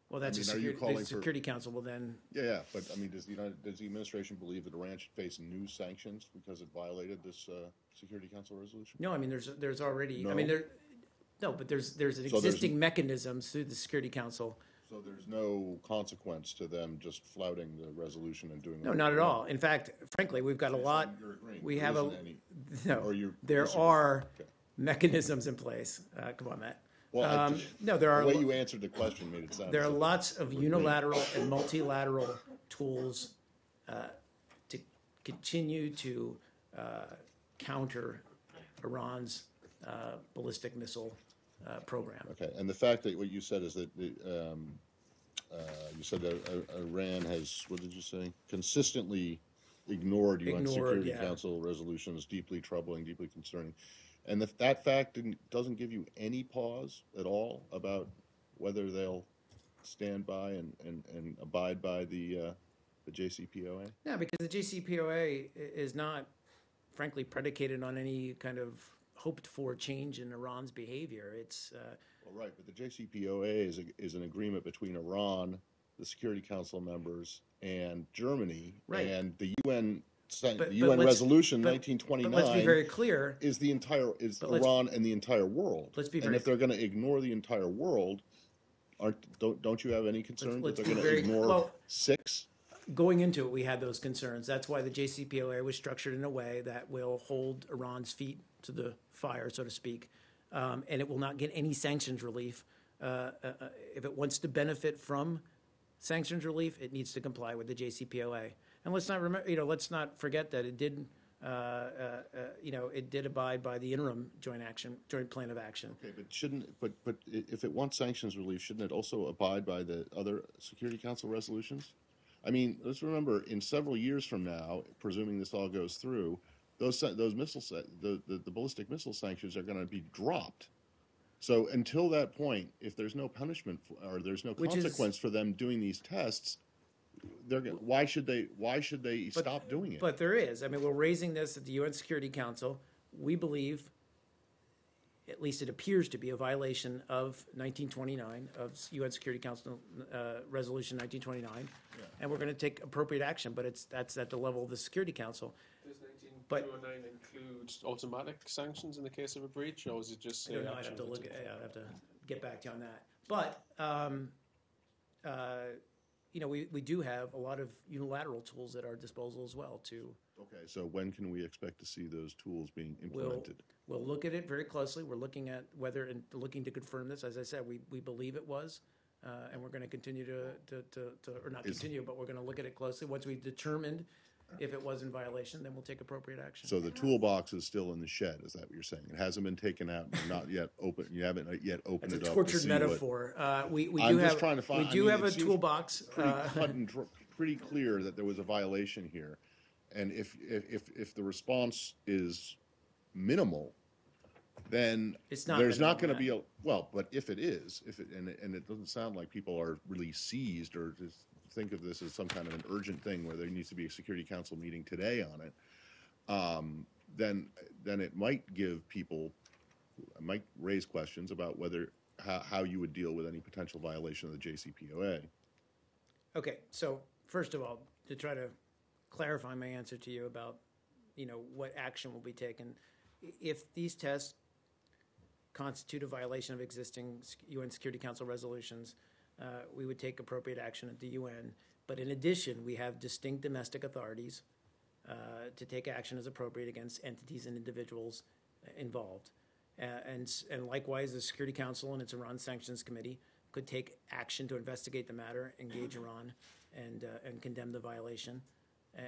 Speaker 1: Well, that's
Speaker 2: I mean, are you
Speaker 1: the
Speaker 2: calling for-
Speaker 1: Security Council will then.
Speaker 2: Yeah, but I mean, does the administration believe that Iran should face new sanctions because it violated this Security Council resolution?
Speaker 1: No, I mean there's already.
Speaker 2: No?
Speaker 1: I mean but there's an
Speaker 2: So there's-
Speaker 1: existing mechanisms through the Security Council.
Speaker 2: So there's no consequence to them just flouting the resolution and doing.
Speaker 1: No,
Speaker 2: what
Speaker 1: not
Speaker 2: they
Speaker 1: at
Speaker 2: want?
Speaker 1: all. In fact, frankly, we've got a
Speaker 2: You're
Speaker 1: lot.
Speaker 2: saying you're agreeing.
Speaker 1: We
Speaker 2: There
Speaker 1: have a
Speaker 2: isn't any-
Speaker 1: no.
Speaker 2: or you
Speaker 1: There
Speaker 2: disagree?
Speaker 1: are
Speaker 2: Okay.
Speaker 1: mechanisms in place. Come on, Matt.
Speaker 2: Well,
Speaker 1: No, there are.
Speaker 2: the way you answered the question made it sound.
Speaker 1: There are
Speaker 2: as if
Speaker 1: lots of
Speaker 2: you agree.
Speaker 1: unilateral and multilateral tools to continue to counter Iran's ballistic missile program.
Speaker 2: Okay, and the fact that what you said is that you said that Iran has, what did you say? Consistently ignored UN Security
Speaker 1: yeah.
Speaker 2: Council resolutions, deeply troubling, deeply concerning. And that fact doesn't give you any pause at all about whether they'll stand by and abide by the JCPOA?
Speaker 1: Yeah, because the JCPOA is not, frankly, predicated on any kind of hoped-for change in Iran's behavior. It's
Speaker 2: Well, right, but the JCPOA is an agreement between Iran, the Security Council members, and Germany,
Speaker 1: Right.
Speaker 2: and the UN.
Speaker 1: But
Speaker 2: The UN
Speaker 1: let's-
Speaker 2: resolution
Speaker 1: but-
Speaker 2: 1929
Speaker 1: But let's be very clear.
Speaker 2: is
Speaker 1: But let's-
Speaker 2: Iran and the entire world.
Speaker 1: Let's be
Speaker 2: and
Speaker 1: very-
Speaker 2: if they're going to ignore the entire world, don't you have any concern
Speaker 1: let's
Speaker 2: that
Speaker 1: be
Speaker 2: they're going to
Speaker 1: very-
Speaker 2: ignore
Speaker 1: well-
Speaker 2: 6?
Speaker 1: Going into it, we had those concerns. That's why the JCPOA was structured in a way that will hold Iran's feet to the fire, so to speak, and it will not get any sanctions relief. If it wants to benefit from sanctions relief, it needs to comply with the JCPOA. And let's not forget that it did, it did abide by the interim joint plan of action.
Speaker 2: Okay, but if it wants sanctions relief, shouldn't it also abide by the other Security Council resolutions? I mean, let's remember, in several years from now, presuming this all goes through, those missiles, the ballistic missile sanctions are going to be dropped. So until that point, if there's no punishment or there's no
Speaker 1: Which is-
Speaker 2: consequence for them doing these tests, why should they stop doing it?
Speaker 1: But there is. I mean, we're raising this at the UN Security Council. We believe, at least it appears to be, a violation of 1929, of UN Security Council Resolution 1929, and we're going to take appropriate action, but that's at the level of the Security Council.
Speaker 12: Does 1929 include automatic sanctions in the case of a breach, or is it just
Speaker 1: I don't know, I'd have to look at, I'd have to get back to you on that. But we do have a lot of unilateral tools at our disposal as well to.
Speaker 2: Okay, so when can we expect to see those tools being
Speaker 1: We'll
Speaker 2: implemented?
Speaker 1: look at it very closely. We're looking at whether, and looking to confirm this. As I said, we believe it was, and we're going to continue or not continue, but we're going to look at it closely. Once we've determined if it was in violation, then we'll take appropriate action.
Speaker 2: So the toolbox is still in the shed, is that what you're saying? It hasn't been taken out, and not yet open, you haven't yet opened
Speaker 1: It's
Speaker 2: it
Speaker 1: a
Speaker 2: up to
Speaker 1: tortured
Speaker 2: see
Speaker 1: metaphor. We
Speaker 2: I'm
Speaker 1: do
Speaker 2: just
Speaker 1: have
Speaker 2: trying to find-
Speaker 1: we
Speaker 2: I
Speaker 1: do
Speaker 2: mean,
Speaker 1: have
Speaker 2: it
Speaker 1: a
Speaker 2: seems
Speaker 1: toolbox.
Speaker 2: pretty cut and pretty clear that there was a violation here. And if the response is minimal, then
Speaker 1: It's not
Speaker 2: there's not
Speaker 1: minimal,
Speaker 2: going to be but if it is, and it doesn't sound like people are really seized or just think of this as some kind of an urgent thing where there needs to be a Security Council meeting today on it, then it might give people, it might raise questions about how you would deal with any potential violation of the JCPOA.
Speaker 1: Okay, so first of all, to try to clarify my answer to you about, what action will be taken, if these tests constitute a violation of existing UN Security Council resolutions, we would take appropriate action at the UN. But in addition, we have distinct domestic authorities to take action as appropriate against entities and individuals involved. And likewise, the Security Council and its Iran Sanctions Committee could take action to investigate the matter, engage Iran, and condemn the violation.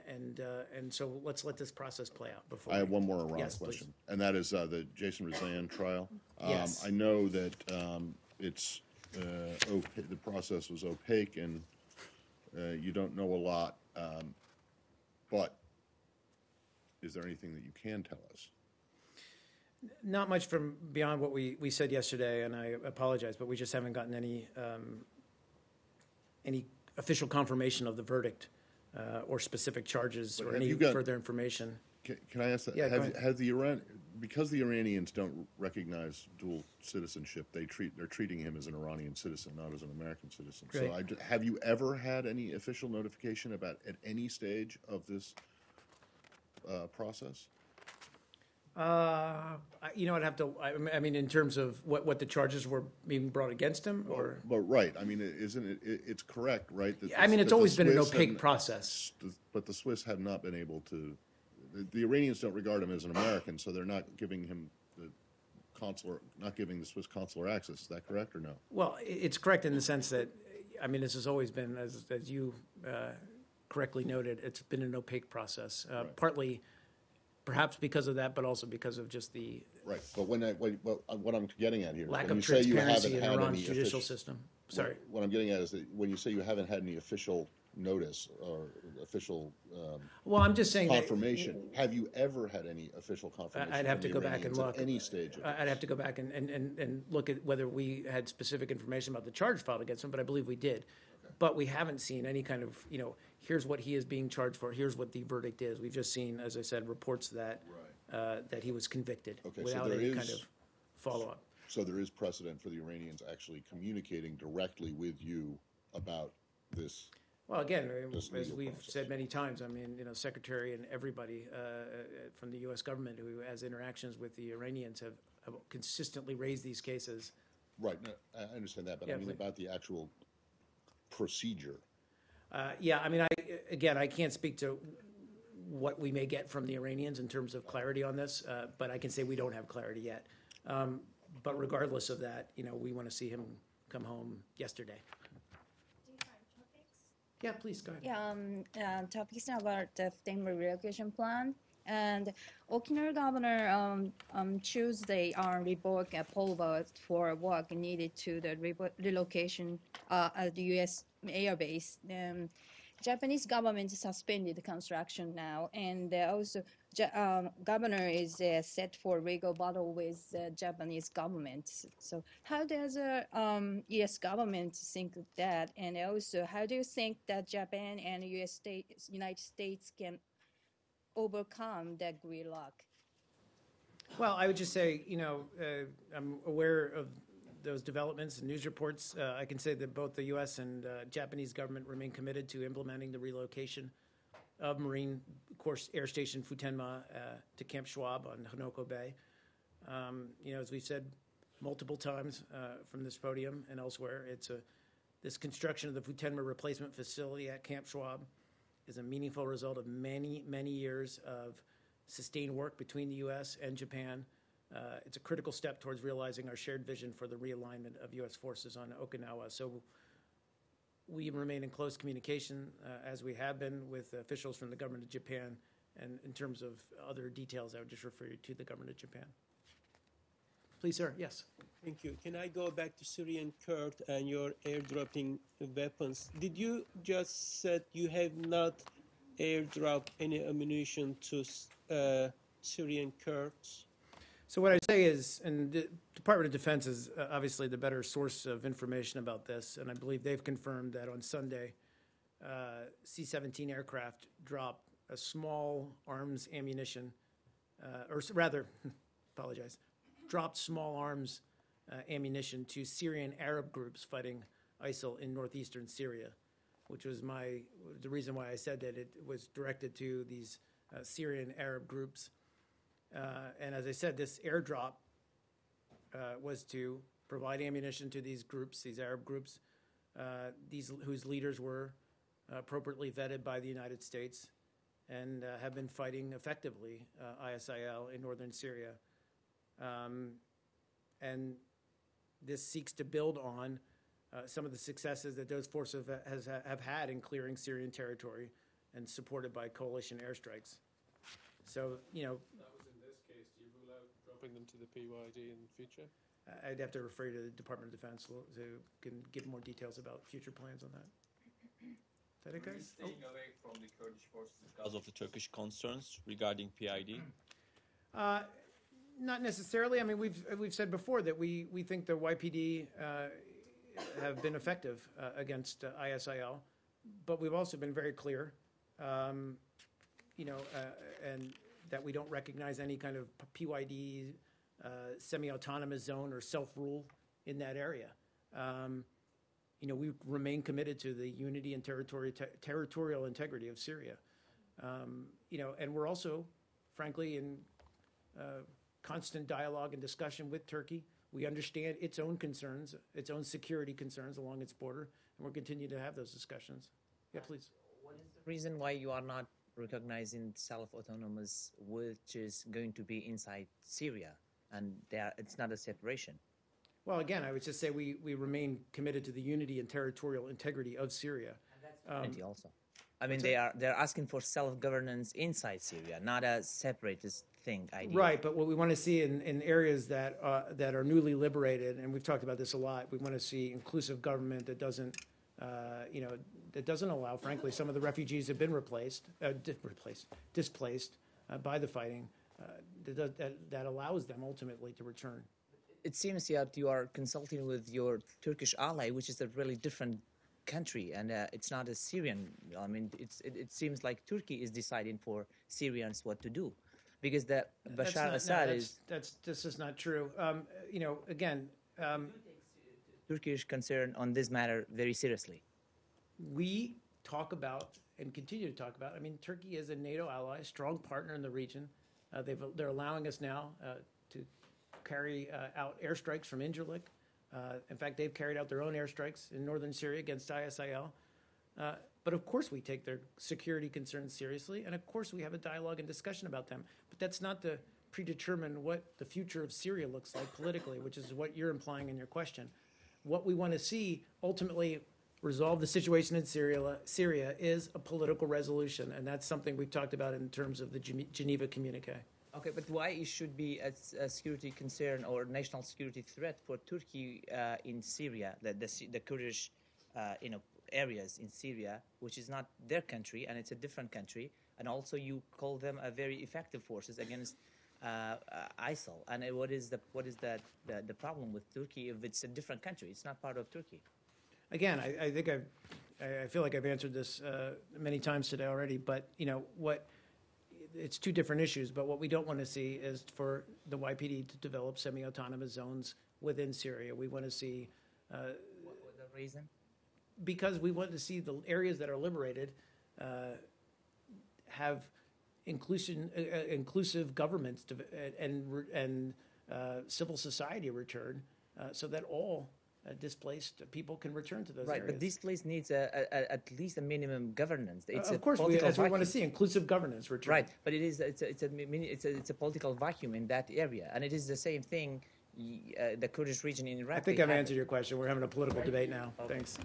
Speaker 1: And so let's let this process play out before.
Speaker 2: I have one more Iran
Speaker 1: Yes, please.
Speaker 2: question, and that is the Jason Rezaian trial.
Speaker 1: Yes.
Speaker 2: I know that the process was opaque, and you don't know a lot, but is there anything that you can tell us?
Speaker 1: Not much from beyond what we said yesterday, and I apologize, but we just haven't gotten any official confirmation of the verdict or specific charges
Speaker 2: But
Speaker 1: or
Speaker 2: have
Speaker 1: any
Speaker 2: you got-
Speaker 1: further information.
Speaker 2: Can I ask that?
Speaker 1: Yeah, go ahead.
Speaker 2: Has because the Iranians don't recognize dual citizenship, they're treating him as an Iranian citizen, not as an American citizen. So
Speaker 1: Right.
Speaker 2: have you ever had any official notification about at any stage of this process?
Speaker 1: I'd have to. I mean, in terms of what the charges were being brought against him, or
Speaker 2: But right, I mean, isn't it? It's correct, right? That
Speaker 1: I mean, it's
Speaker 2: that the
Speaker 1: always been an
Speaker 2: Swiss
Speaker 1: opaque
Speaker 2: hadn't-
Speaker 1: process.
Speaker 2: But the Swiss have not been able to. The Iranians don't regard him as an American, so they're not giving him not giving the Swiss consular access. Is that correct or no?
Speaker 1: Well, it's correct in the sense that, I mean, this has always been, as you correctly noted, it's been an opaque process. Partly, perhaps because of that, but also because of just the
Speaker 2: Right, but what I'm getting at here is
Speaker 1: lack
Speaker 2: when
Speaker 1: of
Speaker 2: you say you
Speaker 1: transparency
Speaker 2: haven't
Speaker 1: in
Speaker 2: had
Speaker 1: Iran's
Speaker 2: any
Speaker 1: judicial
Speaker 2: official-
Speaker 1: system. Sorry.
Speaker 2: What I'm getting at is that when you say you haven't had any official notice or official
Speaker 1: Well, I'm just saying that-
Speaker 2: confirmation, have you ever had any official confirmation?
Speaker 1: I'd have
Speaker 2: from
Speaker 1: to
Speaker 2: the
Speaker 1: go back and
Speaker 2: Iranians
Speaker 1: look.
Speaker 2: at any stage of
Speaker 1: I'd have to go back and look at whether we had specific information about the charge filed against him, but I believe we did. But we haven't seen any kind of, here's what he is being charged for, here's what the verdict is. We've just seen, as I said, reports that that he was convicted
Speaker 2: Okay, so
Speaker 1: without
Speaker 2: there
Speaker 1: any kind
Speaker 2: is-
Speaker 1: of follow-up.
Speaker 2: So there is precedent for the Iranians actually communicating directly with you about this.
Speaker 1: Well, again,
Speaker 2: This
Speaker 1: as
Speaker 2: legal
Speaker 1: we've
Speaker 2: process.
Speaker 1: said many times, I mean, Secretary and everybody from the U.S. government who has interactions with the Iranians have consistently raised these cases.
Speaker 2: Right, no, I understand that, but
Speaker 1: Yeah,
Speaker 2: I mean
Speaker 1: please.
Speaker 2: about the actual procedure.
Speaker 1: Yeah, I mean, I can't speak to what we may get from the Iranians in terms of clarity on this, but I can say we don't have clarity yet. But regardless of that, we want to see him come home yesterday. Yeah, please, go ahead.
Speaker 9: Yeah, topics about the Denver relocation plan. And Okinawa governor Tuesday revoked a poll vote for work needed to the relocation at the U.S. air base. Japanese government suspended construction now, and also governor is set for legal battle with Japanese government. So how does the U.S. government think of that? And also, how do you think that Japan and United States can overcome that gridlock?
Speaker 1: Well, I would just say, I'm aware of those developments and news reports. I can say that both the U.S. and Japanese government remain committed to implementing the relocation of Marine Corps Air Station Futenma to Camp Schwab on Honoko Bay. As we've said multiple times from this podium and elsewhere, it's This construction of the Futenma replacement facility at Camp Schwab is a meaningful result of many, many years of sustained work between the U.S. and Japan. It's a critical step towards realizing our shared vision for the realignment of U.S. forces on Okinawa. So we remain in close communication, as we have been, with officials from the government of Japan. And in terms of other details, I would just refer you to the government of Japan. Please, sir. Yes.
Speaker 13: Thank you. Can I go back to Syrian Kurd and your airdropping weapons? Did you just said you have not airdropped any ammunition to Syrian Kurds?
Speaker 1: So what I say is, and the Department of Defense is obviously the better source of information about this, and I believe they've confirmed that on Sunday, C-17 aircraft dropped a small arms ammunition, apologize, dropped small arms ammunition to Syrian Arab groups fighting ISIL in northeastern Syria, which was the reason why I said that it was directed to these Syrian Arab groups. And as I said, this airdrop was to provide ammunition to these groups, these Arab groups, whose leaders were appropriately vetted by the United States and have been fighting effectively ISIL in northern Syria. And this seeks to build on some of the successes that those forces have had in clearing Syrian territory and supported by coalition airstrikes. So, you know,
Speaker 12: dropping them to the PYD in the future?
Speaker 1: I'd have to refer you to the Department of Defense who can give more details about future plans on that. Is that it, guys?
Speaker 10: Staying away from the Kurdish forces because of the Turkish concerns regarding PID?
Speaker 1: Not necessarily. I mean, we've said before that we think the YPD have been effective against ISIL, but we've also been very clear, and that we don't recognize any kind of PYD semi-autonomous zone or self-rule in that area. We remain committed to the unity and territorial integrity of Syria. And we're also, frankly, in constant dialogue and discussion with Turkey. We understand its own concerns, its own security concerns along its border, and we're continuing to have those discussions. Yeah, please.
Speaker 6: What is the reason why you are not recognizing self-autonomous, which is going to be inside Syria, and it's not a separation?
Speaker 1: Well, again, I would just say we remain committed to the unity and territorial integrity of Syria.
Speaker 6: And that's also. I mean, they're asking for self-governance inside Syria, not a separatist thing idea.
Speaker 1: Right, but what we want to see in areas that are newly liberated, and we've talked about this a lot, we want to see inclusive government that doesn't, that doesn't allow, frankly, some of the refugees have been displaced by the fighting, that allows them ultimately to return.
Speaker 6: It seems that you are consulting with your Turkish ally, which is a really different country, and it's not a Syrian. I mean, it seems like Turkey is deciding for Syrians what to do, because Bashar Assad is.
Speaker 1: This is not true. Again.
Speaker 6: Turkish concern on this matter very seriously.
Speaker 1: We talk about and continue to talk about. I mean, Turkey is a NATO ally, a strong partner in the region. They're allowing us now to carry out airstrikes from Incirlik. In fact, they've carried out their own airstrikes in northern Syria against ISIL. But of course we take their security concerns seriously, and of course we have a dialogue and discussion about them. But that's not to predetermine what the future of Syria looks like politically, which is what you're implying in your question. What we want to see ultimately resolve the situation in Syria is a political resolution, and that's something we've talked about in terms of the Geneva Communique.
Speaker 6: Okay, but why it should be a security concern or national security threat for Turkey in Syria, the Kurdish areas in Syria, which is not their country and it's a different country, and also you call them a very effective forces against ISIL. And what is the problem with Turkey if it's a different country? It's not part of Turkey.
Speaker 1: Again, I think I feel like I've answered this many times today already, but it's two different issues, but what we don't want to see is for the YPD to develop semi-autonomous zones within Syria. We want to see...
Speaker 6: what was the reason?
Speaker 1: Because we want to see the areas that are liberated have inclusive governments and civil society return so that all displaced people can return to those
Speaker 6: Right,
Speaker 1: areas.
Speaker 6: but this place needs at least a minimum governance. It's
Speaker 1: of
Speaker 6: a
Speaker 1: course,
Speaker 6: political
Speaker 1: as we want to
Speaker 6: vacuum.
Speaker 1: see inclusive governance return.
Speaker 6: Right, but it's a political vacuum in that area, and it is the same thing. The Kurdish region in Iraq.
Speaker 1: I think
Speaker 6: they
Speaker 1: I've
Speaker 6: have
Speaker 1: answered your question. We're having a political debate now. Thanks.